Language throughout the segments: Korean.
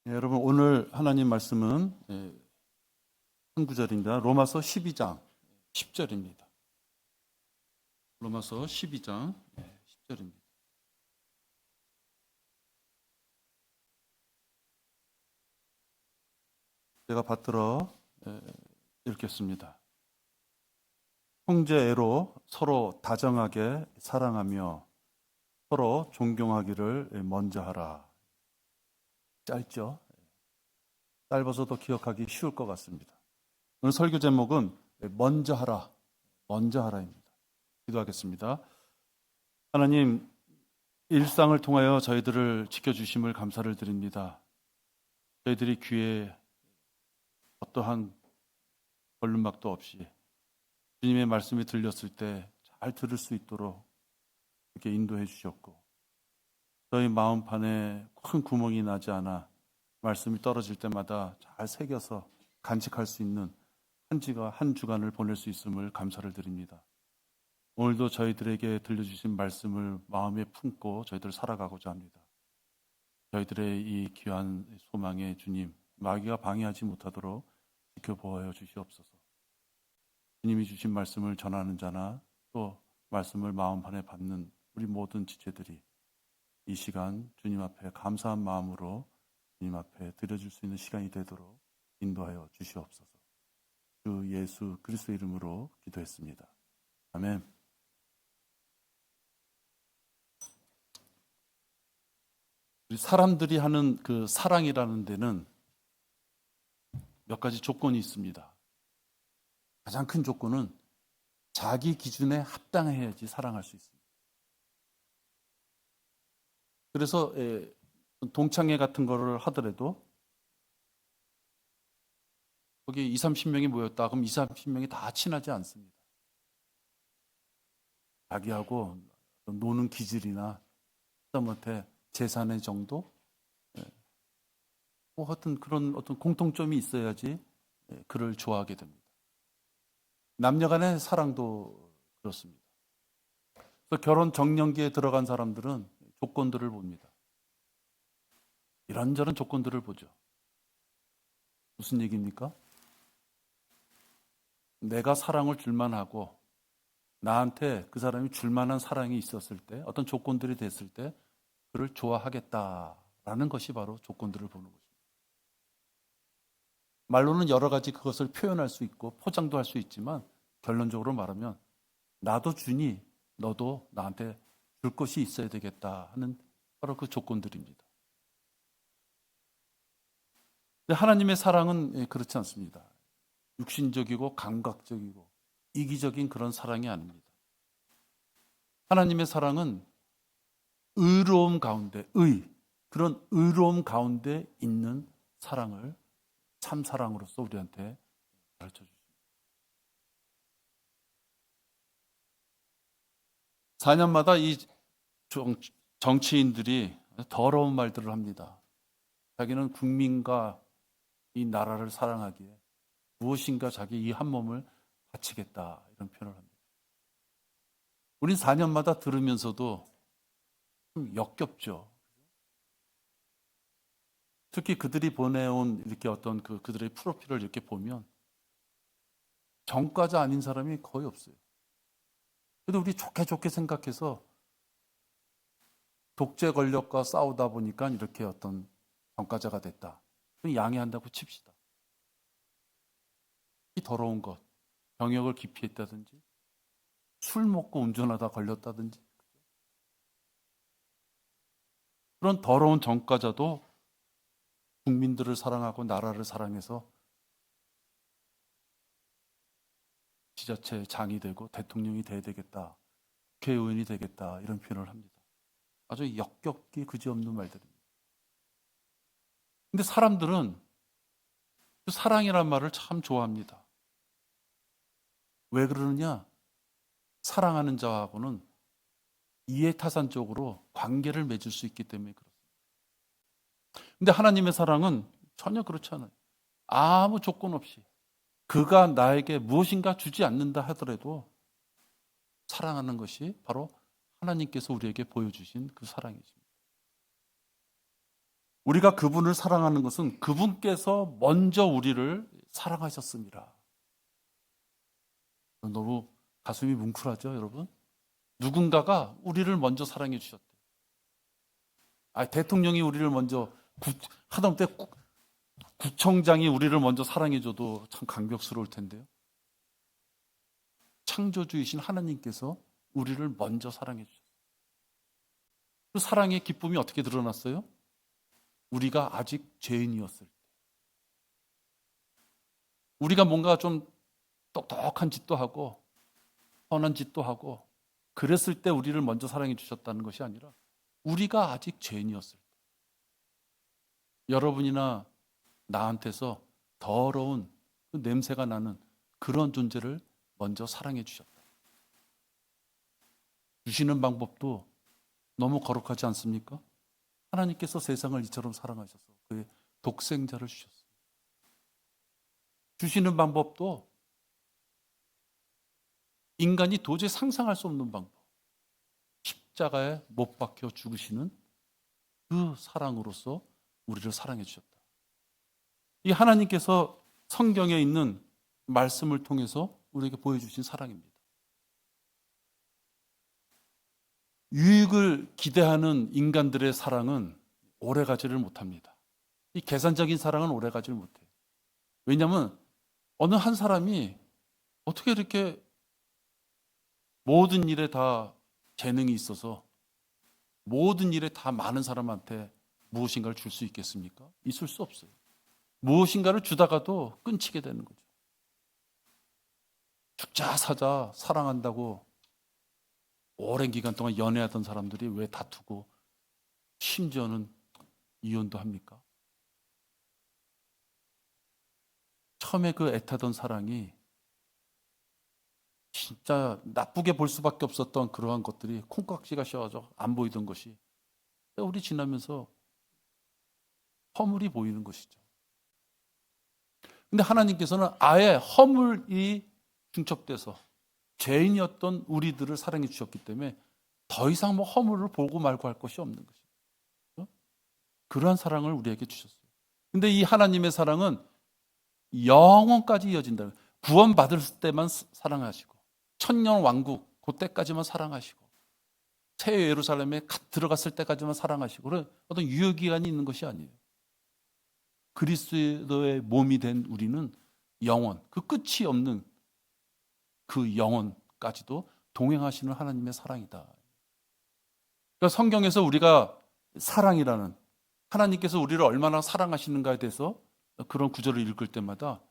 여러분 오늘 하나님 말씀은 한 구절입니다. 로마서 12장 10절입니다. 로마서 12장 10절입니다. 제가 받들어 읽겠습니다. 형제애로 서로 다정하게 사랑하며 서로 존경하기를 먼저 하라. 짧죠? 짧아서도 기억하기 쉬울 것 같습니다. 오늘 설교 제목은 먼저 하라, 먼저 하라입니다. 기도하겠습니다. 하나님, 일상을 통하여 저희들을 지켜주심을 감사를 드립니다. 저희들이 귀에 어떠한 걸림막도 없이 주님의 말씀이 들렸을 때 잘 들을 수 있도록 이렇게 인도해 주셨고, 저희 마음판에 큰 구멍이 나지 않아 말씀이 떨어질 때마다 잘 새겨서 간직할 수 있는 한 주간을 보낼 수 있음을 감사를 드립니다. 오늘도 저희들에게 들려주신 말씀을 마음에 품고 저희들 살아가고자 합니다. 저희들의 이 귀한 소망의 주님, 마귀가 방해하지 못하도록 지켜보아 주시옵소서. 주님이 주신 말씀을 전하는 자나 또 말씀을 마음판에 받는 우리 모든 지체들이 이 시간 주님 앞에 감사한 마음으로 주님 앞에 드려줄 수 있는 시간이 되도록 인도하여 주시옵소서. 주 예수 그리스도 이름으로 기도했습니다. 아멘. 우리 사람들이 하는 그 사랑이라는 데는 몇 가지 조건이 있습니다. 가장 큰 조건은 자기 기준에 합당해야지 사랑할 수 있습니다. 그래서 동창회 같은 거를 하더라도 거기 20, 30명이 모였다. 그럼 20, 30명이 다 친하지 않습니다. 자기하고 노는 기질이나 하다못해 재산의 정도, 뭐 하여튼 그런 어떤 공통점이 있어야지 그를 좋아하게 됩니다. 남녀간의 사랑도 그렇습니다. 그래서 결혼 정년기에 들어간 사람들은 조건들을 봅니다. 이런저런 조건들을 보죠. 무슨 얘기입니까? 내가 사랑을 줄만 하고 나한테 그 사람이 줄만한 사랑이 있었을 때, 어떤 조건들이 됐을 때 그를 좋아하겠다라는 것이 바로 조건들을 보는 것입니다. 말로는 여러 가지 그것을 표현할 수 있고 포장도 할 수 있지만 결론적으로 말하면 나도 주니 너도 나한테 줄 것이 있어야 되겠다 하는 바로 그 조건들입니다. 근데 하나님의 사랑은 그렇지 않습니다. 육신적이고 감각적이고 이기적인 그런 사랑이 아닙니다. 하나님의 사랑은 의로움 가운데, 그런 의로움 가운데 있는 사랑을 참 사랑으로서 우리한테 가르쳐 주십니다. 4년마다 이 정치인들이 더러운 말들을 합니다. 자기는 국민과 이 나라를 사랑하기에 무엇인가 자기 이 한 몸을 바치겠다 이런 표현을 합니다. 우린 4년마다 들으면서도 좀 역겹죠. 특히 그들이 보내온 이렇게 어떤 그들의 프로필을 이렇게 보면 정과자 아닌 사람이 거의 없어요. 근데 우리 좋게 생각해서 독재 권력과 싸우다 보니까 이렇게 어떤 정과자가 됐다. 양해한다고 칩시다. 이 더러운 것, 병역을 기피했다든지 술 먹고 운전하다 걸렸다든지 그런 더러운 정과자도 국민들을 사랑하고 나라를 사랑해서 지자체 장이 되고 대통령이 돼야 되겠다, 국회의원이 되겠다 이런 표현을 합니다. 아주 역겹기 그지없는 말들입니다. 근데 사람들은 그 사랑이란 말을 참 좋아합니다. 왜 그러느냐? 사랑하는 자하고는 이해타산적으로 관계를 맺을 수 있기 때문에 그렇습니다. 근데 하나님의 사랑은 전혀 그렇지 않아요. 아무 조건 없이 그가 나에게 무엇인가 주지 않는다 하더라도 사랑하는 것이 바로 하나님께서 우리에게 보여주신 그 사랑이십니다. 우리가 그분을 사랑하는 것은 그분께서 먼저 우리를 사랑하셨습니다. 너무 가슴이 뭉클하죠, 여러분? 누군가가 우리를 먼저 사랑해 주셨대요. 대통령이 우리를 먼저, 하다못해 구청장이 우리를 먼저 사랑해 줘도 참 감격스러울 텐데요. 창조주이신 하나님께서 우리를 먼저 사랑해 주셨어요. 그 사랑의 기쁨이 어떻게 드러났어요? 우리가 아직 죄인이었을 때. 우리가 뭔가 좀 똑똑한 짓도 하고 선한 짓도 하고 그랬을 때 우리를 먼저 사랑해 주셨다는 것이 아니라 우리가 아직 죄인이었을 때, 여러분이나 나한테서 더러운 그 냄새가 나는 그런 존재를 먼저 사랑해 주셨다. 주시는 방법도 너무 거룩하지 않습니까? 하나님께서 세상을 이처럼 사랑하셔서 그의 독생자를 주셨어요. 주시는 방법도 인간이 도저히 상상할 수 없는 방법. 십자가에 못 박혀 죽으시는 그 사랑으로서 우리를 사랑해 주셨다. 이 하나님께서 성경에 있는 말씀을 통해서 우리에게 보여주신 사랑입니다. 유익을 기대하는 인간들의 사랑은 오래가지를 못합니다. 이 계산적인 사랑은 오래가지를 못해요. 왜냐하면 어느 한 사람이 어떻게 이렇게 모든 일에 다 재능이 있어서 모든 일에 다 많은 사람한테 무엇인가를 줄 수 있겠습니까? 있을 수 없어요. 무엇인가를 주다가도 끊치게 되는 거죠. 죽자 사자 사랑한다고 오랜 기간 동안 연애하던 사람들이 왜 다투고 심지어는 이혼도 합니까? 처음에 그 애타던 사랑이 진짜 나쁘게 볼 수밖에 없었던 그러한 것들이 콩깍지가 씌워져 안 보이던 것이 세월이 지나면서 허물이 보이는 것이죠. 근데 하나님께서는 아예 허물이 중첩돼서 죄인이었던 우리들을 사랑해 주셨기 때문에 더 이상 뭐 허물을 보고 말고 할 것이 없는 것이죠. 그러한 사랑을 우리에게 주셨어요. 근데 이 하나님의 사랑은 영원까지 이어진다. 구원받을 때만 사랑하시고 천년 왕국 그때까지만 사랑하시고 새 예루살렘에 들어갔을 때까지만 사랑하시고 그런 어떤 유효기간이 있는 것이 아니에요. 그리스도의 몸이 된 우리는 영원, 그 끝이 없는 그 영원까지도 동행하시는 하나님의 사랑이다. 그러니까 성경에서 우리가 사랑이라는 하나님께서 우리를 얼마나 사랑하시는가에 대해서 그런 구절을 읽을 때마다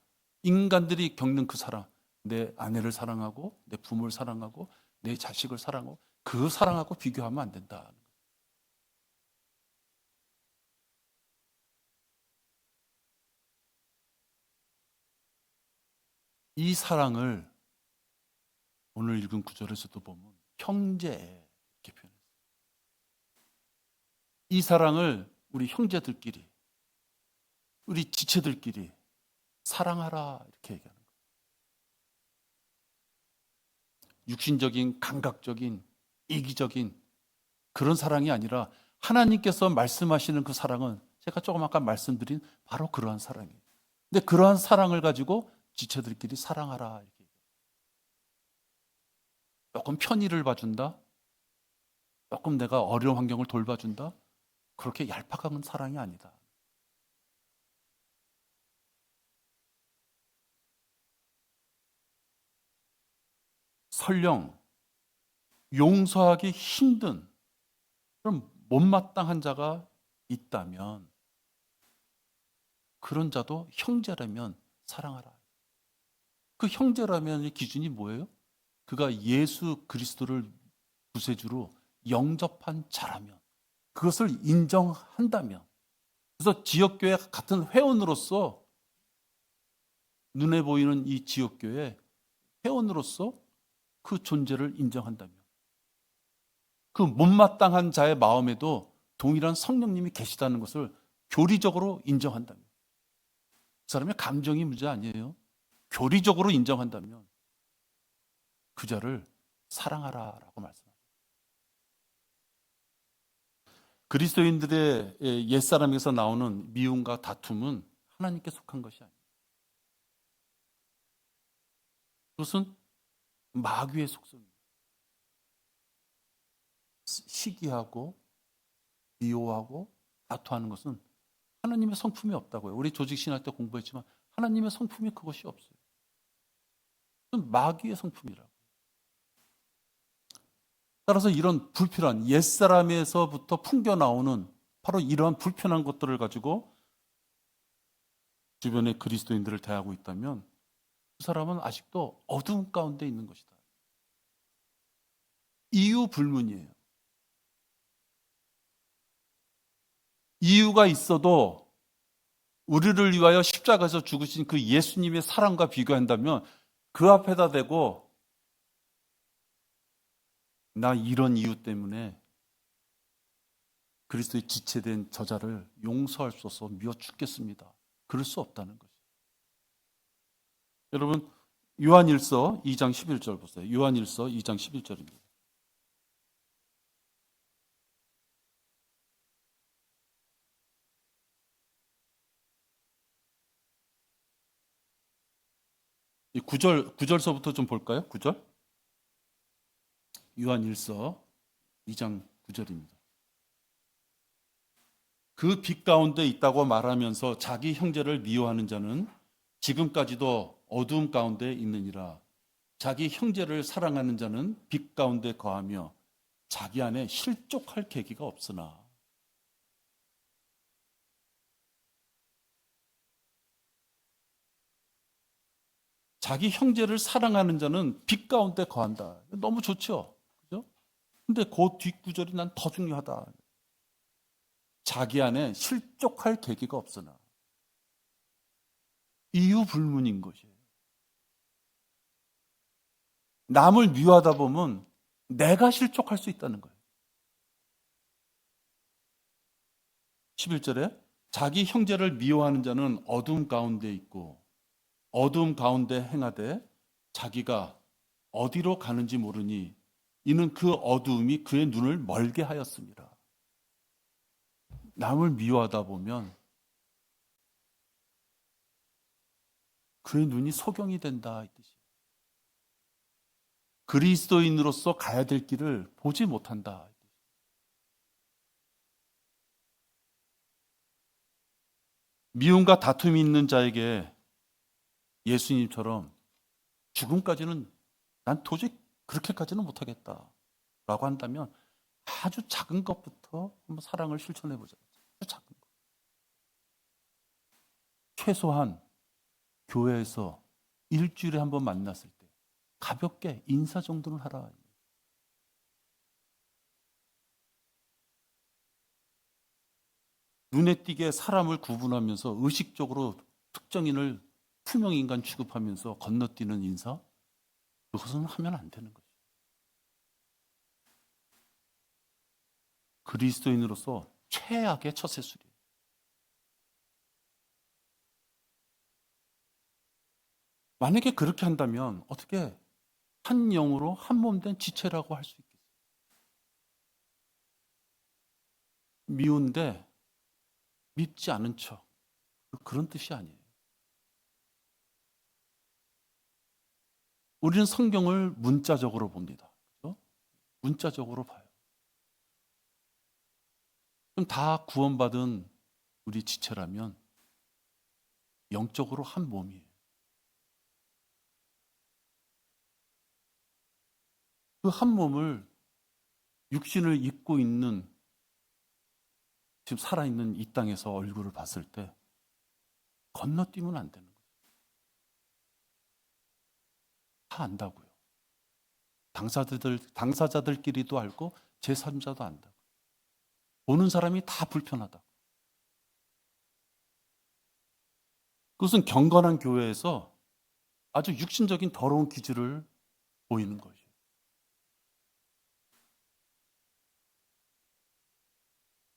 인간들이 겪는 그 사랑, 내 아내를 사랑하고 내 부모를 사랑하고 내 자식을 사랑하고 그 사랑하고 비교하면 안 된다. 이 사랑을 오늘 읽은 구절에서도 보면 형제 이렇게 표현했어요. 이 사랑을 우리 형제들끼리 우리 지체들끼리 사랑하라 이렇게 얘기하는 거예요. 육신적인 감각적인 이기적인 그런 사랑이 아니라 하나님께서 말씀하시는 그 사랑은 제가 조금 아까 말씀드린 바로 그러한 사랑이에요. 근데 그러한 사랑을 가지고 지체들끼리 사랑하라 이렇게 얘기해요. 조금 편의를 봐준다, 조금 내가 어려운 환경을 돌봐준다, 그렇게 얄팍한 사랑이 아니다. 설령 용서하기 힘든 그런 못마땅한 자가 있다면 그런 자도 형제라면 사랑하라. 그 형제라면의 기준이 뭐예요? 그가 예수 그리스도를 구세주로 영접한 자라면, 그것을 인정한다면, 그래서 지역교회 같은 회원으로서 눈에 보이는 이 지역교회 회원으로서 그 존재를 인정한다면, 그 못마땅한 자의 마음에도 동일한 성령님이 계시다는 것을 교리적으로 인정한다면, 그 사람의 감정이 문제 아니에요. 교리적으로 인정한다면 그 자를 사랑하라라고 말씀합니다. 그리스도인들의 옛사람에서 나오는 미움과 다툼은 하나님께 속한 것이 아니에요. 그것은 마귀의 속성입니다. 시기하고 미워하고 다투하는 것은 하나님의 성품이 없다고요. 우리 조직신학 때 공부했지만 하나님의 성품이 그것이 없어요. 그건 마귀의 성품이라고. 따라서 이런 불필요한 옛사람에서부터 풍겨나오는 바로 이러한 불편한 것들을 가지고 주변의 그리스도인들을 대하고 있다면 그 사람은 아직도 어두운 가운데 있는 것이다. 이유 불문이에요. 이유가 있어도 우리를 위하여 십자가에서 죽으신 그 예수님의 사랑과 비교한다면 그 앞에다 대고 나 이런 이유 때문에 그리스도의 지체된 저자를 용서할 수 없어 미워 죽겠습니다. 그럴 수 없다는 것이죠. 여러분 요한일서 2장 11절 보세요. 요한일서 2장 11절입니다. 이 9절서부터 좀 볼까요? 9절. 요한일서 2장 9절입니다. 그 빛 가운데 있다고 말하면서 자기 형제를 미워하는 자는 지금까지도 어두움 가운데 있느니라. 자기 형제를 사랑하는 자는 빛 가운데 거하며 자기 안에 실족할 계기가 없으나. 자기 형제를 사랑하는 자는 빛 가운데 거한다. 너무 좋죠? 그죠? 근데 그 뒷구절이 난 더 중요하다. 자기 안에 실족할 계기가 없으나. 이유 불문인 것이에요. 남을 미워하다 보면 내가 실족할 수 있다는 거예요. 11절에 자기 형제를 미워하는 자는 어둠 가운데 있고 어둠 가운데 행하되 자기가 어디로 가는지 모르니 이는 그 어두움이 그의 눈을 멀게 하였습니다. 남을 미워하다 보면 그의 눈이 소경이 된다 이 뜻이에요. 그리스도인으로서 가야 될 길을 보지 못한다. 미움과 다툼이 있는 자에게 예수님처럼 죽음까지는 난 도저히 그렇게까지는 못하겠다 라고 한다면 아주 작은 것부터 한번 사랑을 실천해 보자. 아주 작은 것. 최소한 교회에서 일주일에 한번 만났을 때 가볍게 인사 정도는 하라. 눈에 띄게 사람을 구분하면서 의식적으로 특정인을 투명인간 취급하면서 건너뛰는 인사, 그것은 하면 안 되는 거죠. 그리스도인으로서 최악의 처세술이에요. 만약에 그렇게 한다면 어떻게 한 영으로 한 몸 된 지체라고 할 수 있겠어요? 미운데 밉지 않은 척, 그런 뜻이 아니에요. 우리는 성경을 문자적으로 봅니다. 그렇죠? 문자적으로 봐요. 그럼 다 구원받은 우리 지체라면 영적으로 한 몸이에요. 그 한 몸을 육신을 입고 있는 지금 살아있는 이 땅에서 얼굴을 봤을 때 건너뛰면 안 되는 거예요. 다 안다고요. 당사자들끼리도 알고 제3자도 안다고. 보는 사람이 다 불편하다고. 그것은 경건한 교회에서 아주 육신적인 더러운 기질을 보이는 거죠.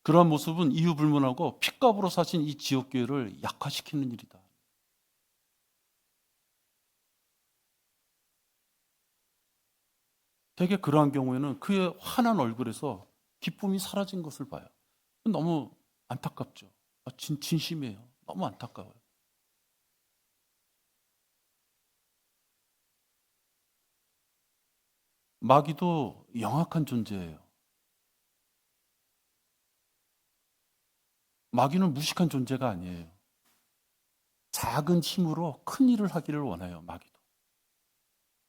그러한 모습은 이유불문하고 핏값으로 사신 이 지옥교회를 약화시키는 일이다. 대개 그러한 경우에는 그의 환한 얼굴에서 기쁨이 사라진 것을 봐요. 너무 안타깝죠. 진심이에요. 너무 안타까워요. 마귀도 영악한 존재예요. 마귀는 무식한 존재가 아니에요. 작은 힘으로 큰 일을 하기를 원해요, 마귀도.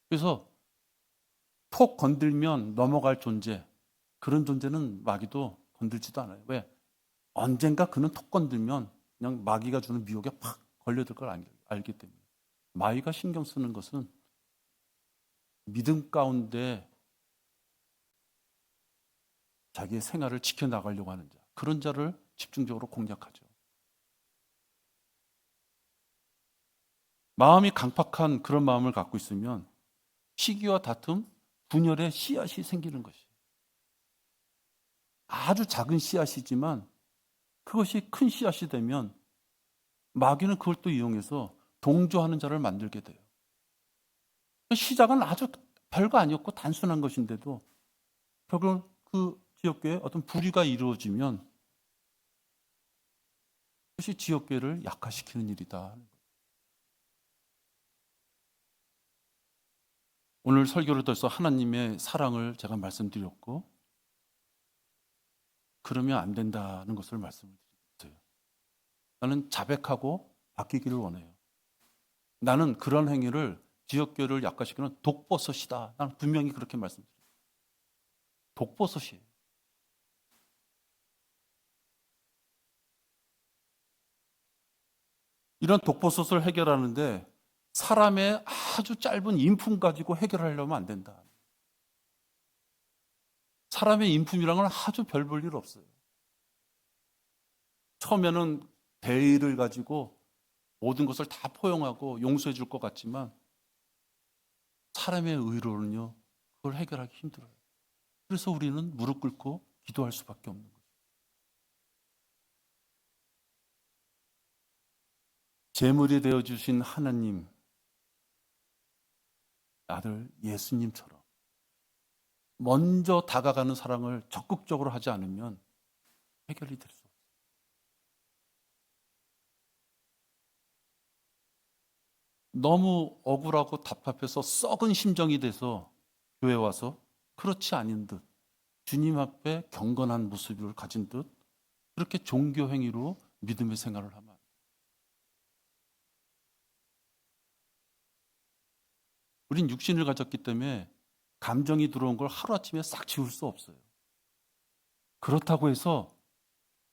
그래서 톡 건들면 넘어갈 존재, 그런 존재는 마귀도 건들지도 않아요. 왜? 언젠가 그는 톡 건들면 그냥 마귀가 주는 미혹에 팍 걸려들 걸 알기 때문에. 마귀가 신경 쓰는 것은 믿음 가운데 자기의 생활을 지켜나가려고 하는 자, 그런 자를 집중적으로 공략하죠. 마음이 강팍한 그런 마음을 갖고 있으면 시기와 다툼, 분열의 씨앗이 생기는 것이에요. 아주 작은 씨앗이지만 그것이 큰 씨앗이 되면 마귀는 그걸 또 이용해서 동조하는 자를 만들게 돼요. 시작은 아주 별거 아니었고 단순한 것인데도 결국 그 지역교회에 어떤 불의가 이루어지면 그것이 지역교회를 약화시키는 일이다. 오늘 설교를 통해서 하나님의 사랑을 제가 말씀드렸고, 그러면 안 된다는 것을 말씀을 드렸어요. 나는 자백하고 바뀌기를 원해요. 나는 그런 행위를 지역교회를 약화시키는 독버섯이다. 나는 분명히 그렇게 말씀드려요. 독버섯이에요. 이런 독버섯을 해결하는데 사람의 아주 짧은 인품 가지고 해결하려면 안 된다. 사람의 인품이란 건 아주 별 볼 일 없어요. 처음에는 대의를 가지고 모든 것을 다 포용하고 용서해 줄 것 같지만 사람의 의로는요, 그걸 해결하기 힘들어요. 그래서 우리는 무릎 꿇고 기도할 수밖에 없는 거죠. 제물이 되어주신 하나님, 아들 예수님처럼 먼저 다가가는 사랑을 적극적으로 하지 않으면 해결이 될 수 없어요. 너무 억울하고 답답해서 썩은 심정이 돼서 교회 와서 그렇지 아닌 듯 주님 앞에 경건한 모습을 가진 듯 그렇게 종교 행위로 믿음의 생활을 하면 안 돼요. 우린 육신을 가졌기 때문에 감정이 들어온 걸 하루아침에 싹 지울 수 없어요. 그렇다고 해서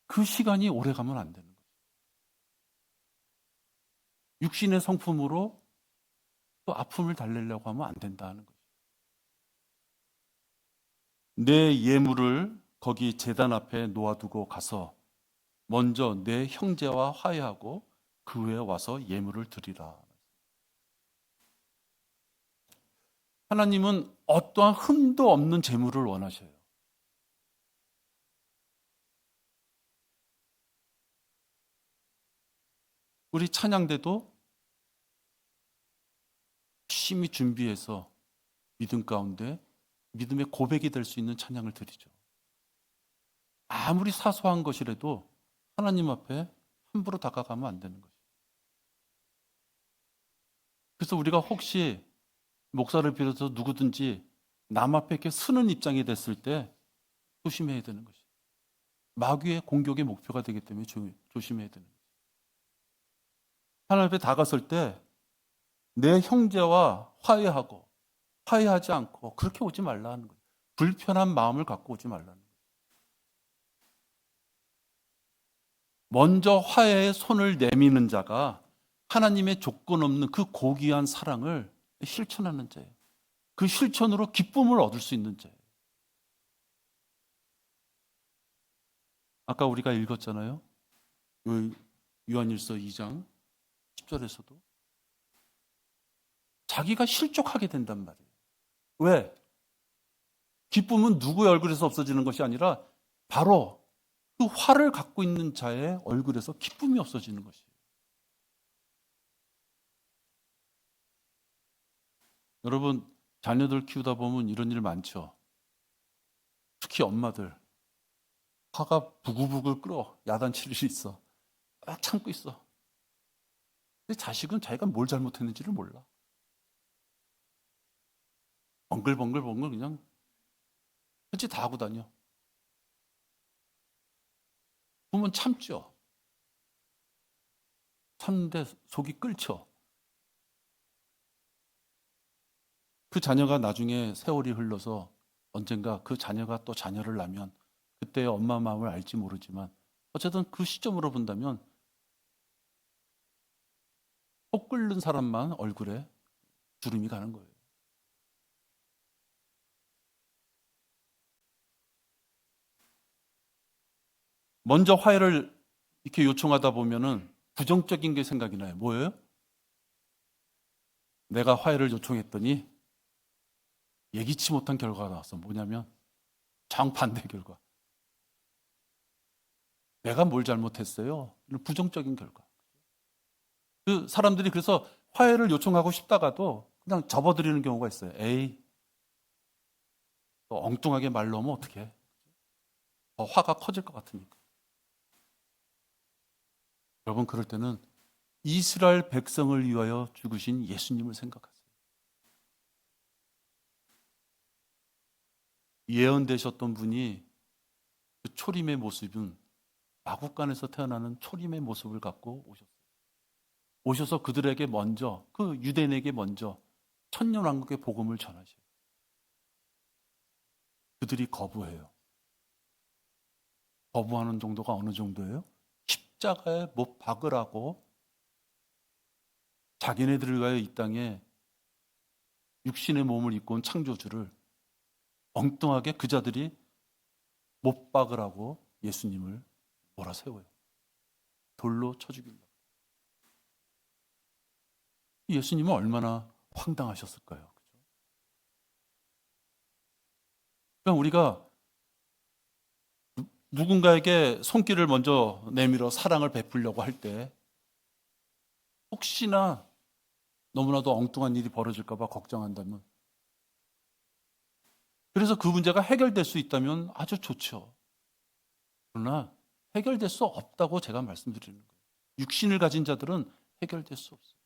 그 시간이 오래 가면 안 되는 거죠. 육신의 성품으로 또 아픔을 달래려고 하면 안 된다는 거죠. 내 예물을 거기 제단 앞에 놓아두고 가서 먼저 내 형제와 화해하고 그 후에 와서 예물을 드리라. 하나님은 어떠한 흠도 없는 제물을 원하셔요. 우리 찬양대도 열심히 준비해서 믿음 가운데 믿음의 고백이 될 수 있는 찬양을 드리죠. 아무리 사소한 것이라도 하나님 앞에 함부로 다가가면 안 되는 거죠. 그래서 우리가 혹시 목사를 비롯해서 누구든지 남 앞에 이렇게 서는 입장이 됐을 때 조심해야 되는 것이죠. 마귀의 공격의 목표가 되기 때문에 조심해야 되는 거죠. 하나님 앞에 다가설 때 내 형제와 화해하고 화해하지 않고 그렇게 오지 말라는 거예요. 불편한 마음을 갖고 오지 말라는 거예요. 먼저 화해의 손을 내미는 자가 하나님의 조건 없는 그 고귀한 사랑을 실천하는 자예요. 그 실천으로 기쁨을 얻을 수 있는 자예요. 아까 우리가 읽었잖아요. 요한일서 2장 10절에서도 자기가 실족하게 된단 말이에요. 왜? 기쁨은 누구의 얼굴에서 없어지는 것이 아니라 바로 그 화를 갖고 있는 자의 얼굴에서 기쁨이 없어지는 것이에요. 여러분, 자녀들 키우다 보면 이런 일 많죠. 특히 엄마들. 화가 부글부글 끓어. 야단칠 일이 있어. 막 참고 있어. 근데 자식은 자기가 뭘 잘못했는지를 몰라. 벙글벙글 그냥 그치 다 하고 다녀. 부모는 참죠. 참는데 속이 끓죠. 그 자녀가 나중에 세월이 흘러서 언젠가 그 자녀가 또 자녀를 낳으면 그때 엄마 마음을 알지 모르지만 어쨌든 그 시점으로 본다면 속 끓는 사람만 얼굴에 주름이 가는 거예요. 먼저 화해를 이렇게 요청하다 보면은 부정적인 게 생각이 나요. 뭐예요? 내가 화해를 요청했더니 예기치 못한 결과가 나왔어. 뭐냐면 정반대 결과. 내가 뭘 잘못했어요? 이런 부정적인 결과. 그 사람들이 그래서 화해를 요청하고 싶다가도 그냥 접어들이는 경우가 있어요. 에이, 또 엉뚱하게 말로 하면 어떡해? 더 화가 커질 것 같으니까. 여러분, 그럴 때는 이스라엘 백성을 위하여 죽으신 예수님을 생각하세요. 예언되셨던 분이 그 초림의 모습은 마국간에서 태어나는 초림의 모습을 갖고 오셨어요. 오셔서 그들에게 먼저, 그 유대인에게 먼저 천년왕국의 복음을 전하셔요. 그들이 거부해요. 거부하는 정도가 어느 정도예요? 십자가에 못 박으라고 자기네들을 위하여 이 땅에 육신의 몸을 입고 온 창조주를 엉뚱하게 그 자들이 못 박으라고 예수님을 몰아세워요. 돌로 쳐 죽인다. 예수님은 얼마나 황당하셨을까요? 그렇죠? 그러니까 우리가 누군가에게 손길을 먼저 내밀어 사랑을 베풀려고 할 때 혹시나 너무나도 엉뚱한 일이 벌어질까 봐 걱정한다면, 그래서 그 문제가 해결될 수 있다면 아주 좋죠. 그러나 해결될 수 없다고 제가 말씀드리는 거예요. 육신을 가진 자들은 해결될 수 없어요.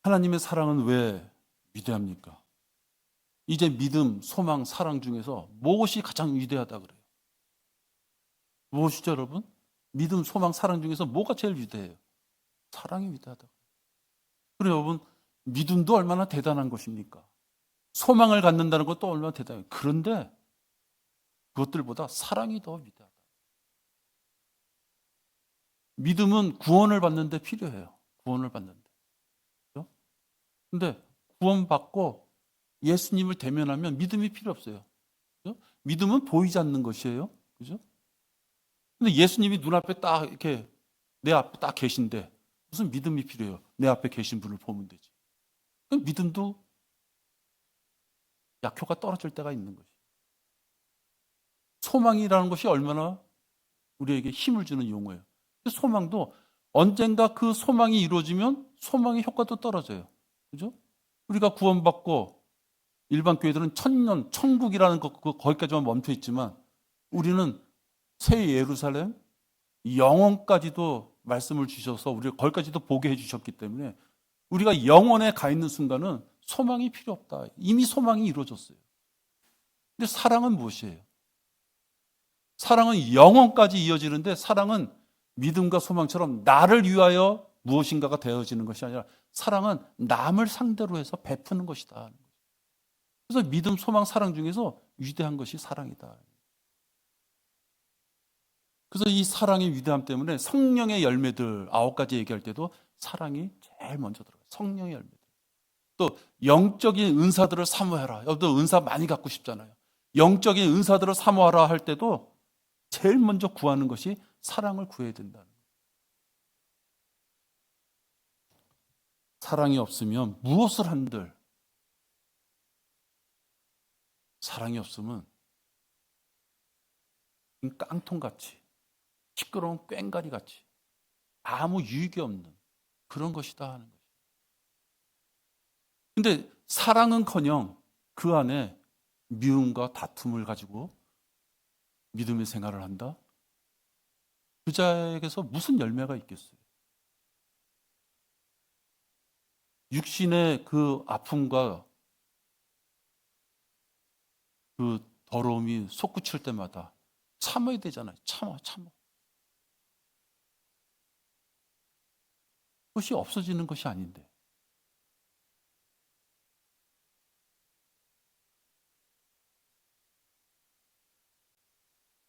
하나님의 사랑은 왜 위대합니까? 이제 믿음, 소망, 사랑 중에서 무엇이 가장 위대하다 그래요? 무엇이죠, 여러분? 믿음, 소망, 사랑 중에서 뭐가 제일 위대해요? 사랑이 위대하다. 그래요, 여러분. 믿음도 얼마나 대단한 것입니까? 소망을 갖는다는 것도 얼마나 대단해요. 그런데 그것들보다 사랑이 더 위대하다. 믿음은 구원을 받는데 필요해요. 구원을 받는데. 그렇죠? 근데 구원받고 예수님을 대면하면 믿음이 필요 없어요. 그렇죠? 믿음은 보이지 않는 것이에요. 그죠? 근데 예수님이 눈앞에 딱 이렇게 내 앞에 딱 계신데 무슨 믿음이 필요해요? 내 앞에 계신 분을 보면 되지. 그럼 믿음도 약효가 떨어질 때가 있는 것이. 소망이라는 것이 얼마나 우리에게 힘을 주는 용어예요. 소망도 언젠가 그 소망이 이루어지면 소망의 효과도 떨어져요. 그죠? 우리가 구원받고 일반 교회들은 천년, 천국이라는 것, 거기까지만 멈춰 있지만 우리는 새 예루살렘, 영원까지도 말씀을 주셔서 우리가 거기까지도 보게 해주셨기 때문에 우리가 영원에 가 있는 순간은 소망이 필요 없다. 이미 소망이 이루어졌어요. 근데 사랑은 무엇이에요? 사랑은 영원까지 이어지는데 사랑은 믿음과 소망처럼 나를 위하여 무엇인가가 되어지는 것이 아니라 사랑은 남을 상대로 해서 베푸는 것이다. 그래서 믿음, 소망, 사랑 중에서 위대한 것이 사랑이다. 그래서 이 사랑의 위대함 때문에 성령의 열매들 9가지 얘기할 때도 사랑이 제일 먼저 들어가요. 성령의 열매들. 또 영적인 은사들을 사모해라. 여러분들 은사 많이 갖고 싶잖아요. 영적인 은사들을 사모하라 할 때도 제일 먼저 구하는 것이 사랑을 구해야 된다는 거예요. 사랑이 없으면 무엇을 한들, 사랑이 없으면 깡통같이 시끄러운 꽹가리같이 아무 유익이 없는 그런 것이다 하는 것이에요. 근데 사랑은커녕 그 안에 미움과 다툼을 가지고 믿음의 생활을 한다? 그 자에게서 무슨 열매가 있겠어요? 육신의 그 아픔과 그 더러움이 솟구칠 때마다 참아야 되잖아요. 참아. 그것이 없어지는 것이 아닌데.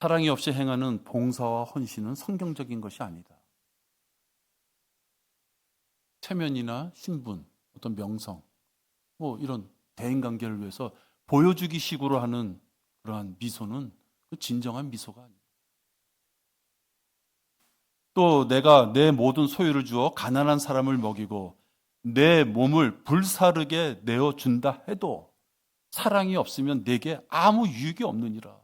사랑이 없이 행하는 봉사와 헌신은 성경적인 것이 아니다. 체면이나 신분, 어떤 명성, 뭐 이런 대인관계를 위해서 보여주기 식으로 하는 그러한 미소는 그 진정한 미소가 아니다. 또 내가 내 모든 소유를 주어 가난한 사람을 먹이고 내 몸을 불사르게 내어준다 해도 사랑이 없으면 내게 아무 유익이 없느니라.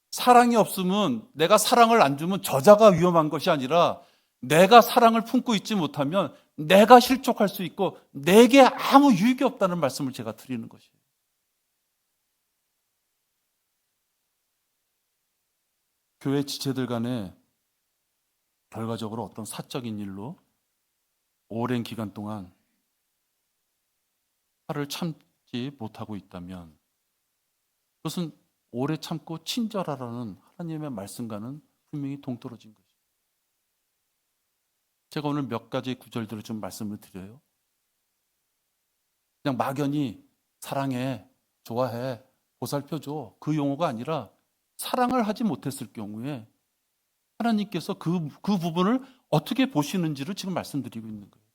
사랑이 없으면, 내가 사랑을 안 주면 저자가 위험한 것이 아니라 내가 사랑을 품고 있지 못하면 내가 실족할 수 있고 내게 아무 유익이 없다는 말씀을 제가 드리는 것이에요. 교회 지체들 간에 결과적으로 어떤 사적인 일로 오랜 기간 동안 화를 참지 못하고 있다면 그것은 오래 참고 친절하라는 하나님의 말씀과는 분명히 동떨어진 것이죠. 제가 오늘 몇 가지 구절들을 좀 말씀을 드려요. 그냥 막연히 사랑해, 좋아해, 보살펴줘, 그 용어가 아니라 사랑을 하지 못했을 경우에 하나님께서 그 부분을 어떻게 보시는지를 지금 말씀드리고 있는 거예요.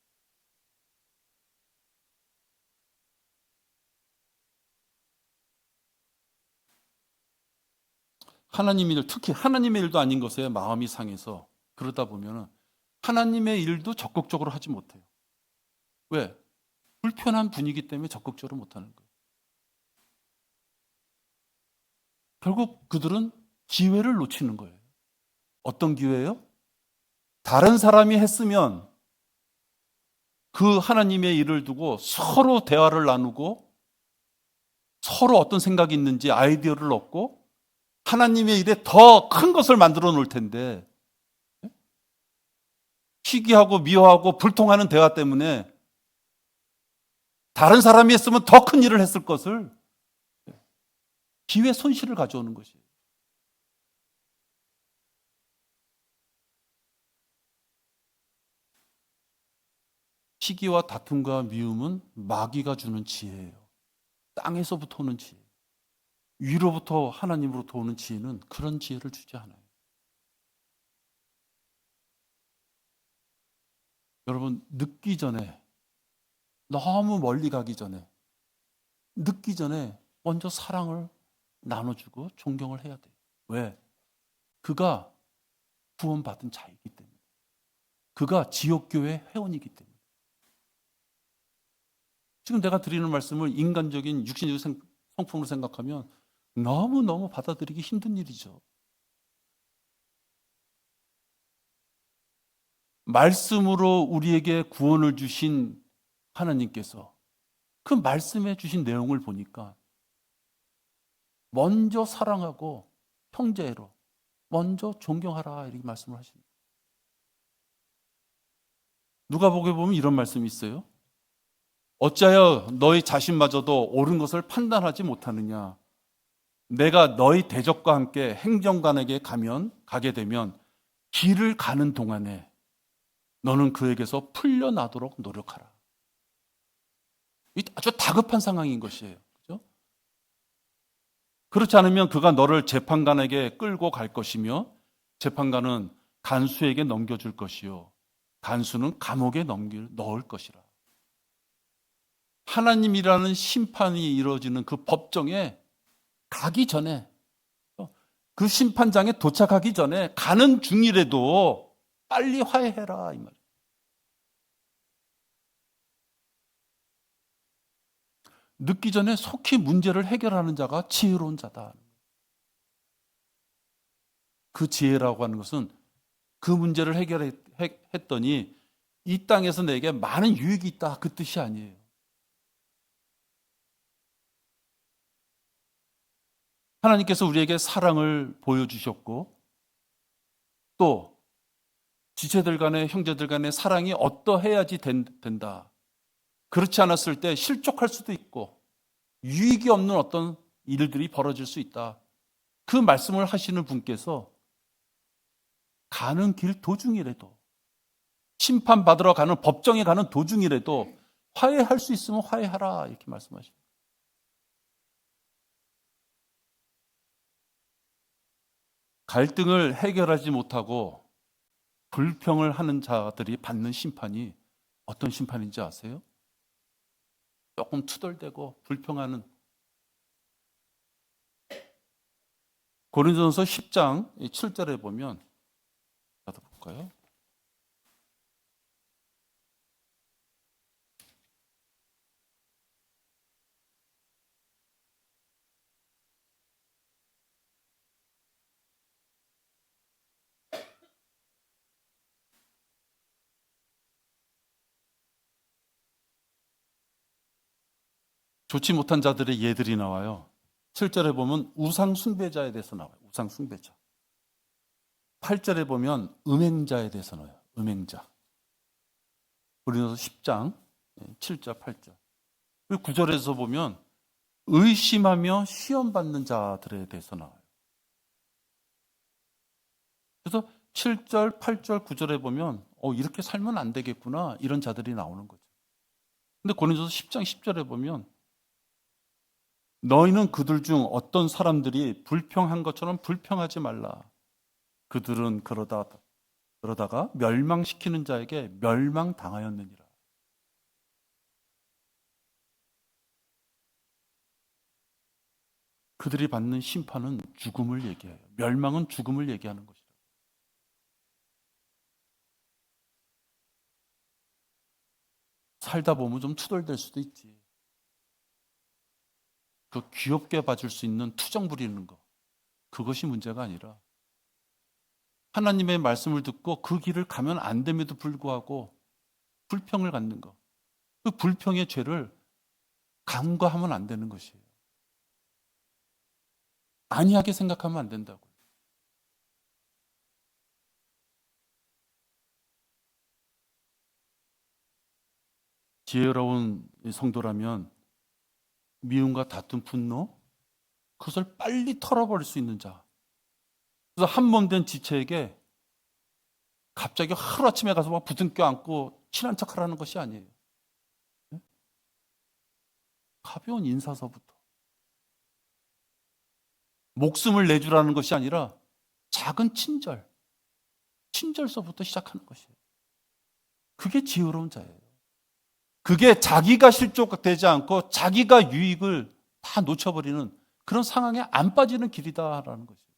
하나님의 일, 특히 하나님의 일도 아닌 것에 마음이 상해서 그러다 보면 하나님의 일도 적극적으로 하지 못해요. 왜? 불편한 분위기 때문에 적극적으로 못하는 거예요. 결국 그들은 기회를 놓치는 거예요. 어떤 기회예요? 다른 사람이 했으면 그 하나님의 일을 두고 서로 대화를 나누고 서로 어떤 생각이 있는지 아이디어를 얻고 하나님의 일에 더 큰 것을 만들어 놓을 텐데 시기하고 미워하고 불통하는 대화 때문에 다른 사람이 했으면 더 큰 일을 했을 것을 기회 손실을 가져오는 것이에요. 시기와 다툼과 미움은 마귀가 주는 지혜예요. 땅에서부터 오는 지혜. 위로부터 하나님으로부터 오는 지혜는 그런 지혜를 주지 않아요. 여러분, 늦기 전에, 너무 멀리 가기 전에, 늦기 전에 먼저 사랑을 나눠주고 존경을 해야 돼요. 왜? 그가 구원받은 자이기 때문에. 그가 지옥교회 회원이기 때문에. 지금 내가 드리는 말씀을 인간적인 육신적 성품으로 생각하면 너무너무 받아들이기 힘든 일이죠. 말씀으로 우리에게 구원을 주신 하나님께서 그 말씀에 주신 내용을 보니까 먼저 사랑하고 형제로 먼저 존경하라 이렇게 말씀을 하십니다. 누가복음에 보면 이런 말씀이 있어요. 어찌하여 너희 자신마저도 옳은 것을 판단하지 못하느냐. 내가 너희 대적과 함께 행정관에게 가게 되면 길을 가는 동안에 너는 그에게서 풀려나도록 노력하라. 이 아주 다급한 상황인 것이에요. 그렇죠? 그렇지 않으면 그가 너를 재판관에게 끌고 갈 것이며 재판관은 간수에게 넘겨줄 것이요 간수는 감옥에 넣을 것이라. 하나님이라는 심판이 이루어지는 그 법정에 가기 전에, 그 심판장에 도착하기 전에 가는 중이라도 빨리 화해해라 이 말이에요. 늦기 전에 속히 문제를 해결하는 자가 지혜로운 자다. 그 지혜라고 하는 것은 그 문제를 해결했더니 이 땅에서 내게 많은 유익이 있다 그 뜻이 아니에요. 하나님께서 우리에게 사랑을 보여주셨고 또 지체들 간의 형제들 간의 사랑이 어떠해야지 된다. 그렇지 않았을 때 실족할 수도 있고 유익이 없는 어떤 일들이 벌어질 수 있다. 그 말씀을 하시는 분께서 가는 길 도중이라도 심판받으러 가는 법정에 가는 도중이라도 화해할 수 있으면 화해하라 이렇게 말씀하십니다. 갈등을 해결하지 못하고 불평을 하는 자들이 받는 심판이 어떤 심판인지 아세요? 조금 투덜대고 불평하는 고린도전서 10장 7절에 보면 받아볼까요? 좋지 못한 자들의 예들이 나와요. 7절에 보면 우상 숭배자에 대해서 나와요. 우상 숭배자. 8절에 보면 음행자에 대해서 나와요. 음행자. 고린도서 10장 7절 8절. 그리고 9절에서 보면 의심하며 시험받는 자들에 대해서 나와요. 그래서 7절, 8절, 9절에 보면 이렇게 살면 안 되겠구나 이런 자들이 나오는 거죠. 근데 고린도서 10장 10절에 보면 너희는 그들 중 어떤 사람들이 불평한 것처럼 불평하지 말라. 그들은 그러다가 멸망시키는 자에게 멸망당하였느니라. 그들이 받는 심판은 죽음을 얘기해요. 멸망은 죽음을 얘기하는 것이다. 살다 보면 좀 투덜댈 수도 있지. 그 귀엽게 봐줄 수 있는 투정 부리는 거. 그것이 문제가 아니라 하나님의 말씀을 듣고 그 길을 가면 안 됨에도 불구하고 불평을 갖는 거. 그 불평의 죄를 간과하면 안 되는 것이에요. 안이하게 생각하면 안 된다고. 지혜로운 성도라면 미움과 다툼, 분노 그것을 빨리 털어버릴 수 있는 자. 그래서 한몸 된 지체에게 갑자기 하루아침에 가서 막 부둥켜 안고 친한 척하라는 것이 아니에요. 가벼운 인사서부터. 목숨을 내주라는 것이 아니라 작은 친절서부터 시작하는 것이에요. 그게 지혜로운 자예요. 그게 자기가 실족되지 않고 자기가 유익을 다 놓쳐버리는 그런 상황에 안 빠지는 길이다라는 것이에요.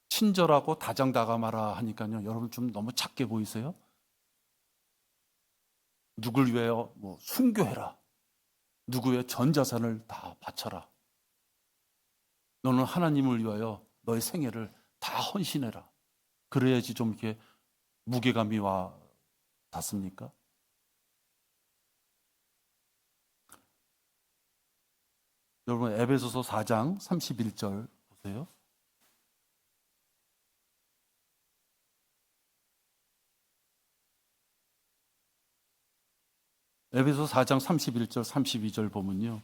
친절하고 다정다감하라 하니까요. 여러분 좀 너무 작게 보이세요? 누굴 위하여 순교해라. 누구의 전 자산을 다 바쳐라. 너는 하나님을 위하여 너의 생애를 다 헌신해라. 그래야지 좀 이렇게 무게감이 와 닿습니까? 여러분 에베소서 4장 31절 보세요. 에베소 4장 31절 32절 보면요.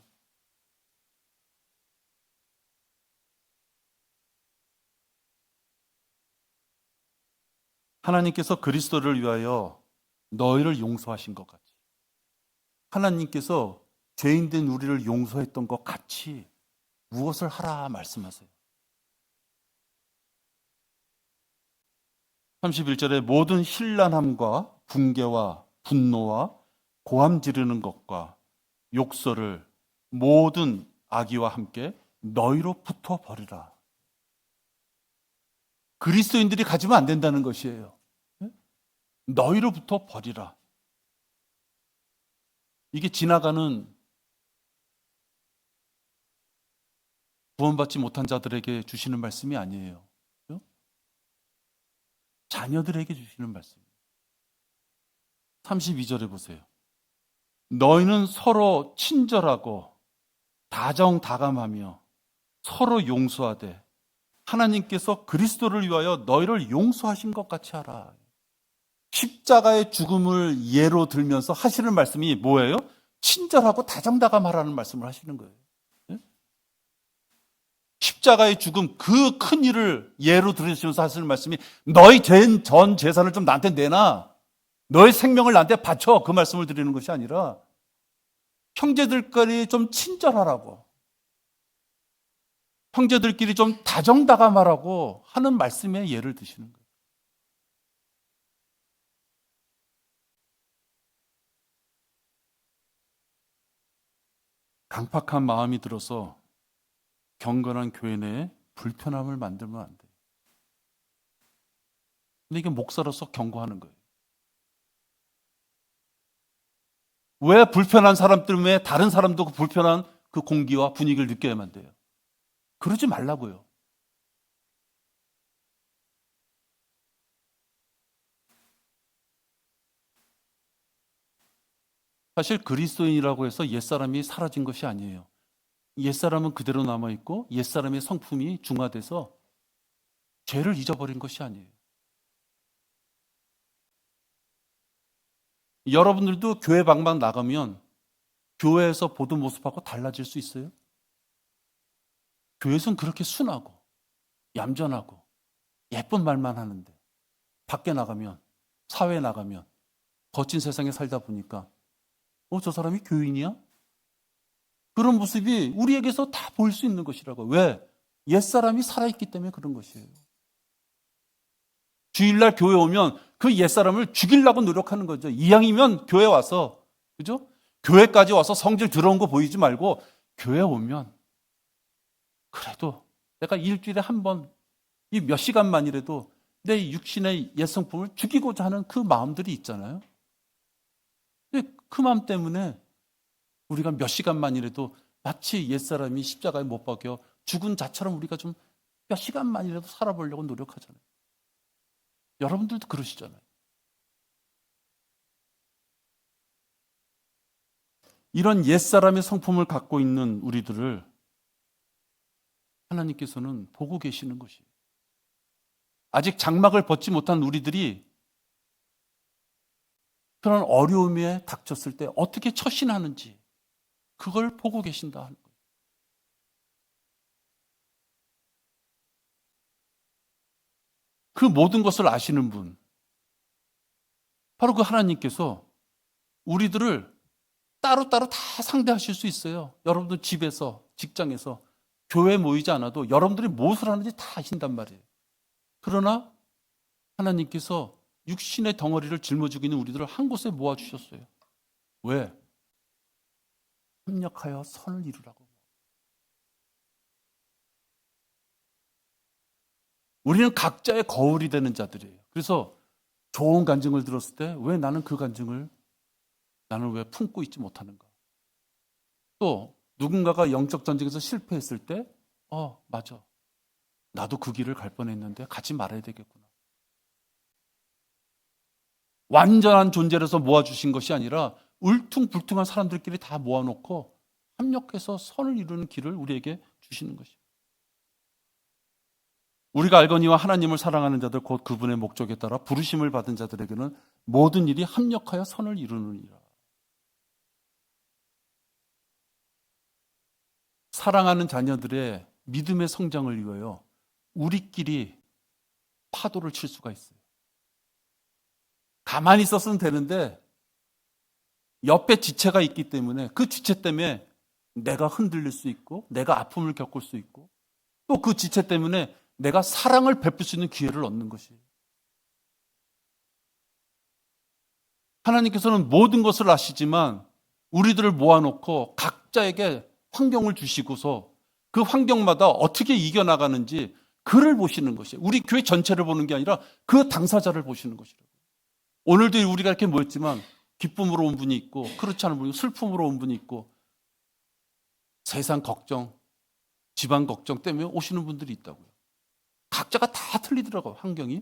하나님께서 그리스도를 위하여 너희를 용서하신 것 같이 하나님께서 죄인된 우리를 용서했던 것 같이 무엇을 하라 말씀하세요. 31절에 모든 신란함과 붕괴와 분노와 고함 지르는 것과 욕설을 모든 악의와 함께 너희로부터 버리라. 그리스도인들이 가지면 안 된다는 것이에요. 너희로부터 버리라. 이게 지나가는 구원받지 못한 자들에게 주시는 말씀이 아니에요. 자녀들에게 주시는 말씀이에요. 32절에 보세요. 너희는 서로 친절하고 다정다감하며 서로 용서하되 하나님께서 그리스도를 위하여 너희를 용서하신 것 같이 하라. 십자가의 죽음을 예로 들면서 하시는 말씀이 뭐예요? 친절하고 다정다감하라는 말씀을 하시는 거예요. 십자가의 죽음, 그 큰 일을 예로 들으시면서 하시는 말씀이 너희 전 재산을 좀 나한테 내놔. 너의 생명을 나한테 바쳐. 그 말씀을 드리는 것이 아니라 형제들끼리 좀 친절하라고, 형제들끼리 좀 다정다감하라고 하는 말씀에 예를 드시는 거예요. 강팍한 마음이 들어서 경건한 교회 내에 불편함을 만들면 안 돼요. 근데 이게 목사로서 경고하는 거예요. 왜 불편한 사람 때문에 다른 사람도 그 불편한 그 공기와 분위기를 느껴야만 돼요? 그러지 말라고요. 사실 그리스도인이라고 해서 옛사람이 사라진 것이 아니에요. 옛사람은 그대로 남아있고 옛사람의 성품이 중화돼서 죄를 잊어버린 것이 아니에요. 여러분들도 교회 방방 나가면 교회에서 보던 모습하고 달라질 수 있어요? 교회에서는 그렇게 순하고 얌전하고 예쁜 말만 하는데 밖에 나가면, 사회에 나가면, 거친 세상에 살다 보니까 저 사람이 교인이야? 그런 모습이 우리에게서 다 보일 수 있는 것이라고. 왜? 옛사람이 살아있기 때문에 그런 것이에요. 주일날 교회 오면 그 옛사람을 죽이려고 노력하는 거죠. 이왕이면 교회 와서, 그죠? 교회까지 와서 성질 들어온 거 보이지 말고 교회 오면 그래도 내가 일주일에 한 번, 이 몇 시간만이라도 내 육신의 옛 성품을 죽이고자 하는 그 마음들이 있잖아요. 근데 그 마음 때문에 우리가 몇 시간만이라도 마치 옛사람이 십자가에 못 박혀 죽은 자처럼 우리가 좀 몇 시간만이라도 살아보려고 노력하잖아요. 여러분들도 그러시잖아요. 이런 옛사람의 성품을 갖고 있는 우리들을 하나님께서는 보고 계시는 것이에요. 아직 장막을 벗지 못한 우리들이 그런 어려움에 닥쳤을 때 어떻게 처신하는지 그걸 보고 계신다 하는 거예요. 그 모든 것을 아시는 분, 바로 그 하나님께서 우리들을 따로따로 다 상대하실 수 있어요. 여러분들 집에서, 직장에서, 교회에 모이지 않아도 여러분들이 무엇을 하는지 다 아신단 말이에요. 그러나 하나님께서 육신의 덩어리를 짊어지고 있는 우리들을 한 곳에 모아주셨어요. 왜? 협력하여 선을 이루라고. 우리는 각자의 거울이 되는 자들이에요. 그래서 좋은 간증을 들었을 때 왜 나는 그 간증을 나는 왜 품고 있지 못하는가? 또 누군가가 영적 전쟁에서 실패했을 때 맞아. 나도 그 길을 갈 뻔했는데 가지 말아야 되겠구나. 완전한 존재로서 모아주신 것이 아니라 울퉁불퉁한 사람들끼리 다 모아놓고 협력해서 선을 이루는 길을 우리에게 주시는 것이에요. 우리가 알거니와 하나님을 사랑하는 자들 곧 그분의 목적에 따라 부르심을 받은 자들에게는 모든 일이 합력하여 선을 이루느니라. 사랑하는 자녀들의 믿음의 성장을 위하여 우리끼리 파도를 칠 수가 있어요. 가만히 있었으면 되는데 옆에 지체가 있기 때문에 그 지체 때문에 내가 흔들릴 수 있고 내가 아픔을 겪을 수 있고 또 그 지체 때문에 내가 사랑을 베풀 수 있는 기회를 얻는 것이에요. 하나님께서는 모든 것을 아시지만 우리들을 모아놓고 각자에게 환경을 주시고서 그 환경마다 어떻게 이겨나가는지 그를 보시는 것이에요. 우리 교회 전체를 보는 게 아니라 그 당사자를 보시는 것이라고요. 오늘도 우리가 이렇게 모였지만 기쁨으로 온 분이 있고 그렇지 않은 분이 있고 슬픔으로 온 분이 있고 세상 걱정, 집안 걱정 때문에 오시는 분들이 있다고요. 각자가 다 틀리더라고요, 환경이.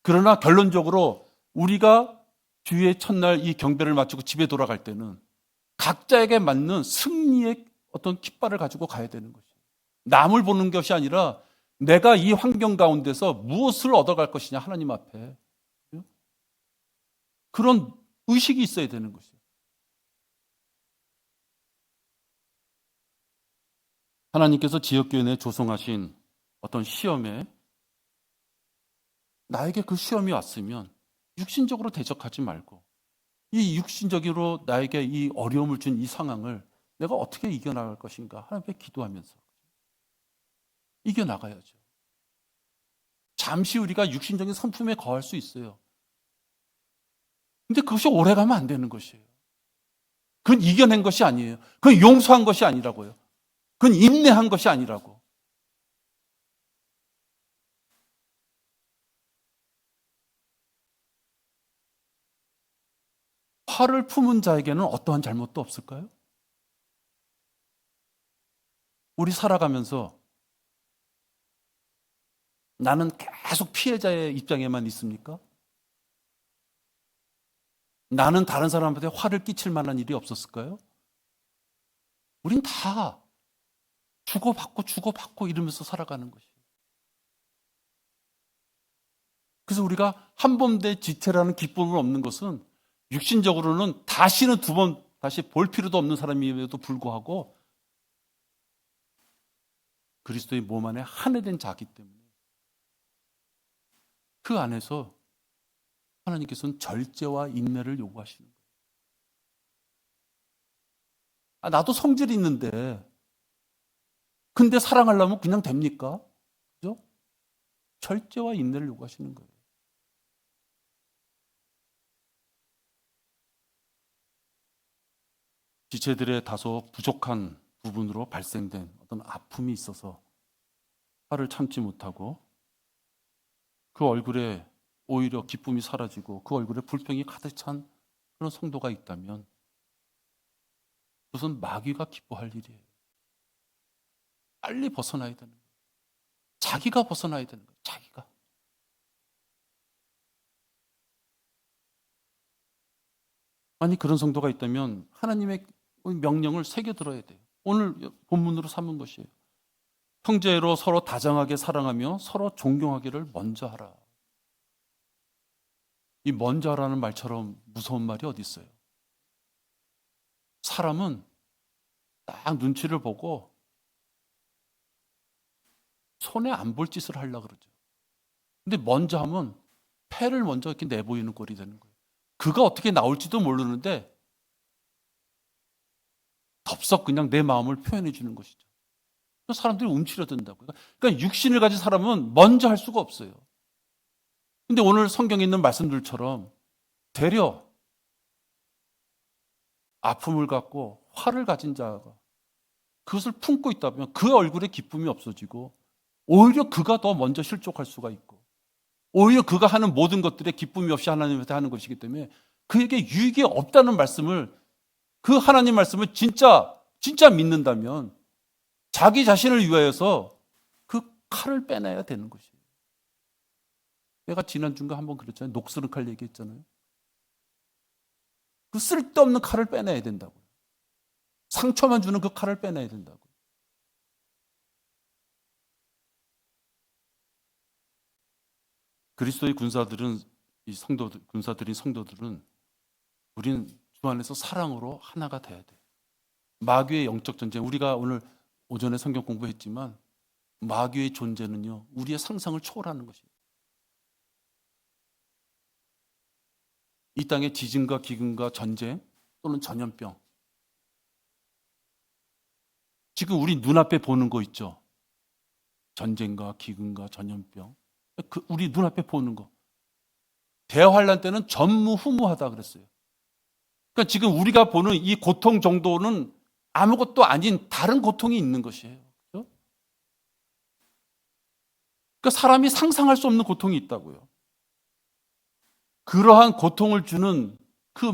그러나 결론적으로 우리가 주의 첫날 이 경배를 마치고 집에 돌아갈 때는 각자에게 맞는 승리의 어떤 깃발을 가지고 가야 되는 것이에요. 남을 보는 것이 아니라 내가 이 환경 가운데서 무엇을 얻어갈 것이냐, 하나님 앞에. 그런 의식이 있어야 되는 것이에요. 하나님께서 지역교회 내에 조성하신 어떤 시험에 나에게 그 시험이 왔으면 육신적으로 대적하지 말고 이 육신적으로 나에게 이 어려움을 준 이 상황을 내가 어떻게 이겨나갈 것인가 하나님께 기도하면서 이겨나가야죠. 잠시 우리가 육신적인 성품에 거할 수 있어요. 근데 그것이 오래가면 안 되는 것이에요. 그건 이겨낸 것이 아니에요. 그건 용서한 것이 아니라고요. 그건 인내한 것이 아니라고. 화를 품은 자에게는 어떠한 잘못도 없을까요? 우리 살아가면서 나는 계속 피해자의 입장에만 있습니까? 나는 다른 사람한테 화를 끼칠 만한 일이 없었을까요? 우린 다 주고받고 이러면서 살아가는 것이에요. 그래서 우리가 한 번 대 지체라는 기쁨은 없는 것은 육신적으로는 다시는 두 번 다시 볼 필요도 없는 사람임에도 불구하고 그리스도의 몸 안에 하나 된 자기 때문에 그 안에서 하나님께서는 절제와 인내를 요구하시는 거예요. 나도 성질이 있는데 근데 사랑하려면 그냥 됩니까? 그죠? 절제와 인내를 요구하시는 거예요. 지체들의 다소 부족한 부분으로 발생된 어떤 아픔이 있어서 화를 참지 못하고 그 얼굴에 오히려 기쁨이 사라지고 그 얼굴에 불평이 가득 찬 그런 성도가 있다면 그것은 마귀가 기뻐할 일이에요. 빨리 벗어나야 되는 거예요. 자기가 벗어나야 되는 거예요. 자기가. 아니 그런 성도가 있다면 하나님의 명령을 새겨들어야 돼요. 오늘 본문으로 삼은 것이에요. 형제로 서로 다정하게 사랑하며 서로 존경하기를 먼저 하라. 이 먼저 하라는 말처럼 무서운 말이 어디 있어요? 사람은 딱 눈치를 보고 손에 안 볼 짓을 하려고 그러죠. 근데 먼저 하면 패를 먼저 이렇게 내보이는 꼴이 되는 거예요. 그가 어떻게 나올지도 모르는데 덥석 그냥 내 마음을 표현해 주는 것이죠. 사람들이 움츠려든다고요. 그러니까 육신을 가진 사람은 먼저 할 수가 없어요. 근데 오늘 성경에 있는 말씀들처럼 되려 아픔을 갖고 화를 가진 자가 그것을 품고 있다면 그 얼굴에 기쁨이 없어지고 오히려 그가 더 먼저 실족할 수가 있고 오히려 그가 하는 모든 것들에 기쁨이 없이 하나님한테 하는 것이기 때문에 그에게 유익이 없다는 말씀을 그 하나님 말씀을 진짜 믿는다면 자기 자신을 위하여서 그 칼을 빼내야 되는 것이에요. 내가 지난주인가 한번 그랬잖아요. 녹슬은 칼 얘기했잖아요. 그 쓸데없는 칼을 빼내야 된다고요. 상처만 주는 그 칼을 빼내야 된다고요. 그리스도의 군사들인 성도들은 우리는 주 안에서 사랑으로 하나가 돼야 돼요. 마귀의 영적 전쟁, 우리가 오늘 오전에 성경 공부했지만 마귀의 존재는요, 우리의 상상을 초월하는 것이에요. 이 땅의 지진과 기근과 전쟁 또는 전염병, 지금 우리 눈앞에 보는 거 있죠. 전쟁과 기근과 전염병, 우리 눈앞에 보는 거. 대환란 때는 전무후무하다 그랬어요. 그러니까 지금 우리가 보는 이 고통 정도는 아무것도 아닌 다른 고통이 있는 것이에요. 그렇죠? 그러니까 사람이 상상할 수 없는 고통이 있다고요. 그러한 고통을 주는 그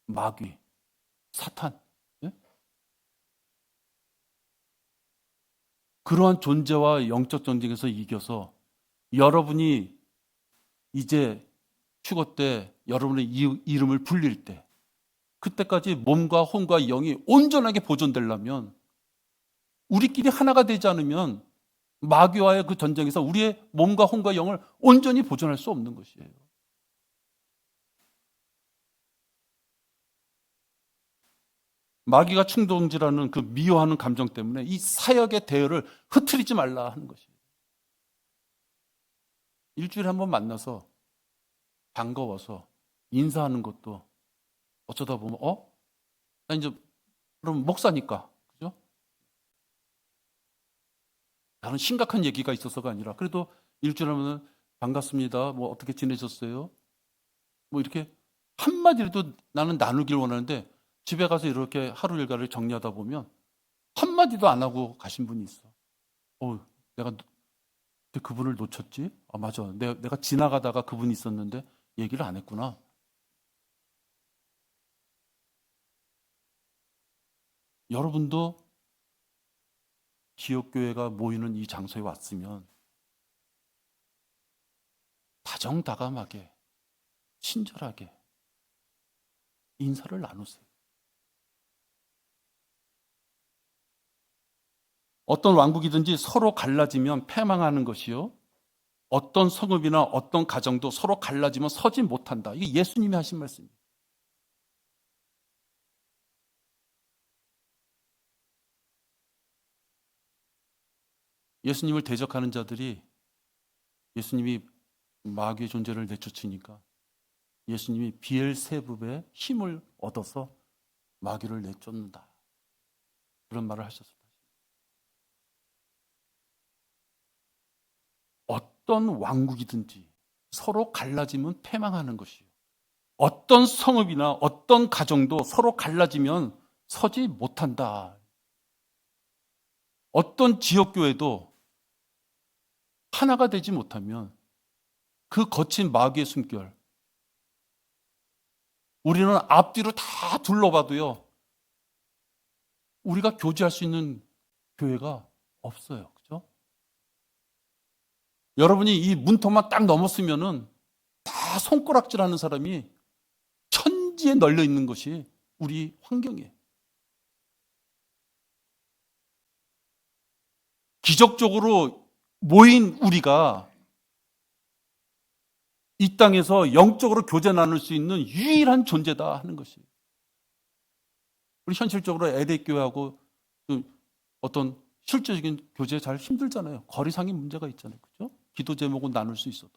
마귀, 사탄, 예? 그러한 존재와 영적 전쟁에서 이겨서 여러분이 이제 휴거 때 여러분의 이름을 불릴 때 그때까지 몸과 혼과 영이 온전하게 보존되려면 우리끼리 하나가 되지 않으면 마귀와의 그 전쟁에서 우리의 몸과 혼과 영을 온전히 보존할 수 없는 것이에요. 마귀가 충동질하는 그 미워하는 감정 때문에 이 사역의 대열을 흐트리지 말라 하는 것이에요. 일주일에 한 번 만나서 반가워서 인사하는 것도 어쩌다 보면 나 이제 그럼 목사니까 그죠? 다른 심각한 얘기가 있어서가 아니라 그래도 일주일에 하면 반갑습니다. 뭐 어떻게 지내셨어요? 뭐 이렇게 한마디라도 나는 나누길 원하는데 집에 가서 이렇게 하루 일과를 정리하다 보면 한마디도 안 하고 가신 분이 있어. 내가 그분을 놓쳤지? 맞아. 내가 지나가다가 그분이 있었는데 얘기를 안 했구나. 여러분도 기업교회가 모이는 이 장소에 왔으면 다정다감하게 친절하게 인사를 나누세요. 어떤 왕국이든지 서로 갈라지면 패망하는 것이요. 어떤 성읍이나 어떤 가정도 서로 갈라지면 서지 못한다. 이게 예수님이 하신 말씀입니다. 예수님을 대적하는 자들이 예수님이 마귀의 존재를 내쫓으니까 예수님이 비엘세붑의 힘을 얻어서 마귀를 내쫓는다. 그런 말을 하셨습니다. 어떤 왕국이든지 서로 갈라지면 패망하는 것이요. 어떤 성읍이나 어떤 가정도 서로 갈라지면 서지 못한다. 어떤 지역교회도 하나가 되지 못하면 그 거친 마귀의 숨결, 우리는 앞뒤로 다 둘러봐도요, 우리가 교제할 수 있는 교회가 없어요. 그죠? 여러분이 이 문턱만 딱 넘었으면은 다 손가락질 하는 사람이 천지에 널려 있는 것이 우리 환경이에요. 기적적으로 모인 우리가 이 땅에서 영적으로 교제 나눌 수 있는 유일한 존재다 하는 것이에요. 우리 현실적으로 LA교회하고 어떤 실질적인 교제 잘 힘들잖아요. 거리상의 문제가 있잖아요. 그죠? 기도 제목은 나눌 수 있어도.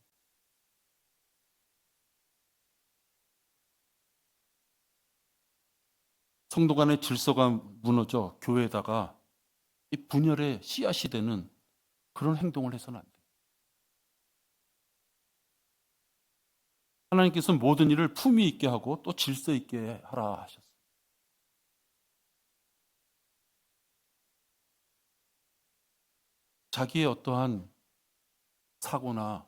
성도 간의 질서가 무너져 교회에다가 이 분열의 씨앗이 되는 그런 행동을 해서는 안 돼요. 하나님께서는 모든 일을 품위 있게 하고 또 질서 있게 하라 하셨어요. 자기의 어떠한 사고나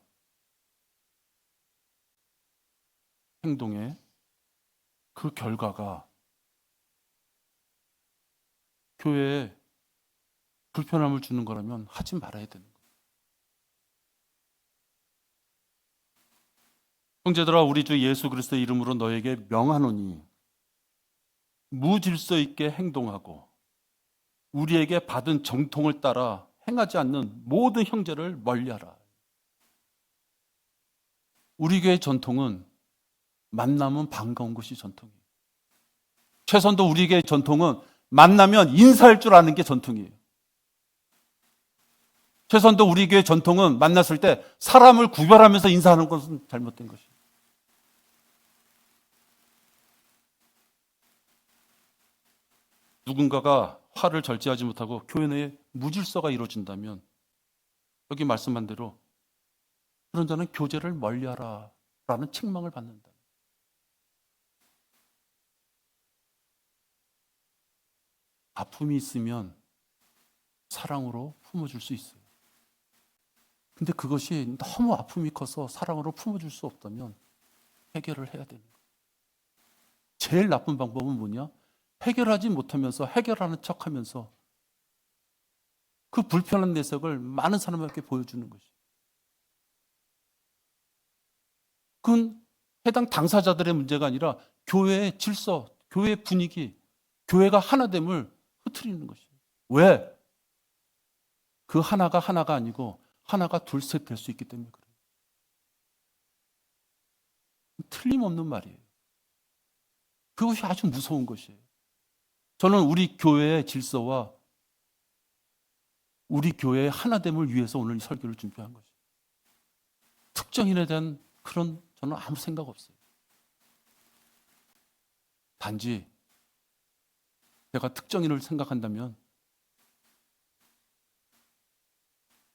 행동에 그 결과가 교회에 불편함을 주는 거라면 하지 말아야 되는 거예요. 형제들아, 우리 주 예수 그리스도의 이름으로 너에게 명하노니 무질서 있게 행동하고 우리에게 받은 정통을 따라 행하지 않는 모든 형제를 멀리하라. 우리 교회의 전통은 만나면 반가운 것이 전통이에요. 최선도 우리 교회의 전통은 만나면 인사할 줄 아는 게 전통이에요. 최선도 우리 교회의 전통은 만났을 때 사람을 구별하면서 인사하는 것은 잘못된 것이에요. 누군가가 화를 절제하지 못하고 교회 내에 무질서가 이루어진다면 여기 말씀한 대로 그런 자는 교제를 멀리하라 라는 책망을 받는다. 아픔이 있으면 사랑으로 품어줄 수 있어요. 근데 그것이 너무 아픔이 커서 사랑으로 품어줄 수 없다면 해결을 해야 되는 거예요. 제일 나쁜 방법은 뭐냐? 해결하지 못하면서 해결하는 척하면서 그 불편한 내색을 많은 사람에게 보여주는 것이에요. 그건 해당 당사자들의 문제가 아니라 교회의 질서, 교회의 분위기, 교회가 하나됨을 흐트리는 것이에요. 왜? 그 하나가 아니고 하나가 둘, 셋 될 수 있기 때문에 그래요. 틀림없는 말이에요. 그것이 아주 무서운 것이에요. 저는 우리 교회의 질서와 우리 교회의 하나됨을 위해서 오늘 이 설교를 준비한 것이에요. 특정인에 대한 그런 저는 아무 생각 없어요. 단지 내가 특정인을 생각한다면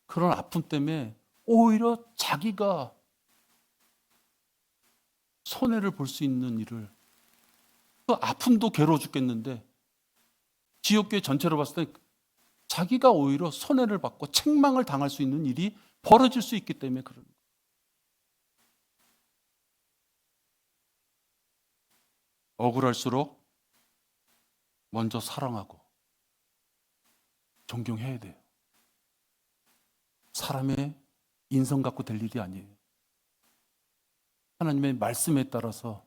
그런 아픔 때문에 오히려 자기가 손해를 볼 수 있는 일을, 그 아픔도 괴로워 죽겠는데 지역교회 전체로 봤을 때 자기가 오히려 손해를 받고 책망을 당할 수 있는 일이 벌어질 수 있기 때문에 그런 거예요. 억울할수록 먼저 사랑하고 존경해야 돼요. 사람의 인성 갖고 될 일이 아니에요. 하나님의 말씀에 따라서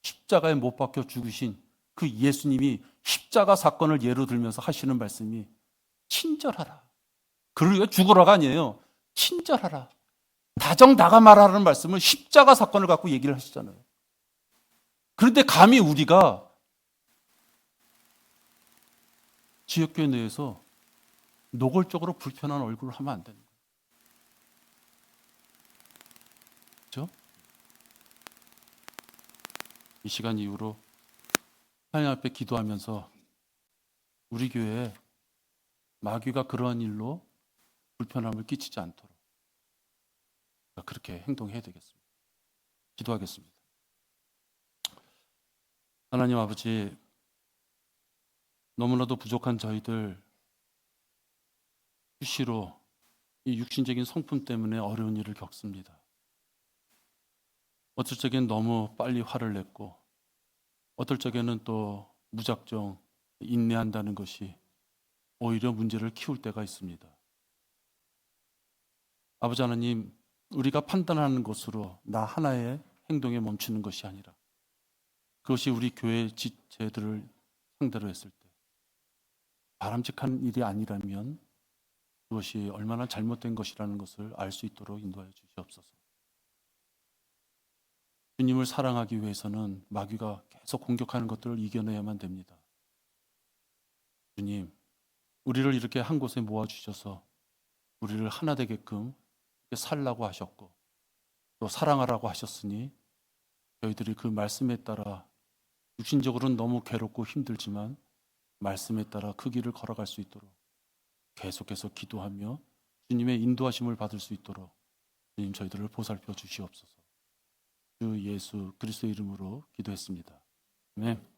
십자가에 못 박혀 죽으신 그 예수님이 십자가 사건을 예로 들면서 하시는 말씀이 친절하라. 그러기가 죽으라가 아니에요. 친절하라. 다정다감하라는 말씀을 십자가 사건을 갖고 얘기를 하시잖아요. 그런데 감히 우리가 지역교회 내에서 노골적으로 불편한 얼굴을 하면 안 되는 거예요. 그렇죠? 이 시간 이후로 하나님 앞에 기도하면서 우리 교회에 마귀가 그러한 일로 불편함을 끼치지 않도록 그렇게 행동해야 되겠습니다. 기도하겠습니다. 하나님 아버지, 너무나도 부족한 저희들 수시로 이 육신적인 성품 때문에 어려운 일을 겪습니다. 어떨 적엔 너무 빨리 화를 냈고 어떨 적에는 또 무작정 인내한다는 것이 오히려 문제를 키울 때가 있습니다. 아버지 하나님, 우리가 판단하는 것으로 나 하나의 행동에 멈추는 것이 아니라 그것이 우리 교회 지체들을 상대로 했을 때 바람직한 일이 아니라면 그것이 얼마나 잘못된 것이라는 것을 알 수 있도록 인도하여 주시옵소서. 주님을 사랑하기 위해서는 마귀가 계속 공격하는 것들을 이겨내야만 됩니다. 주님, 우리를 이렇게 한 곳에 모아주셔서 우리를 하나 되게끔 살라고 하셨고 또 사랑하라고 하셨으니 저희들이 그 말씀에 따라 육신적으로는 너무 괴롭고 힘들지만 말씀에 따라 그 길을 걸어갈 수 있도록 계속해서 기도하며 주님의 인도하심을 받을 수 있도록 주님 저희들을 보살펴 주시옵소서. 주 예수 그리스도의 이름으로 기도했습니다. 아멘.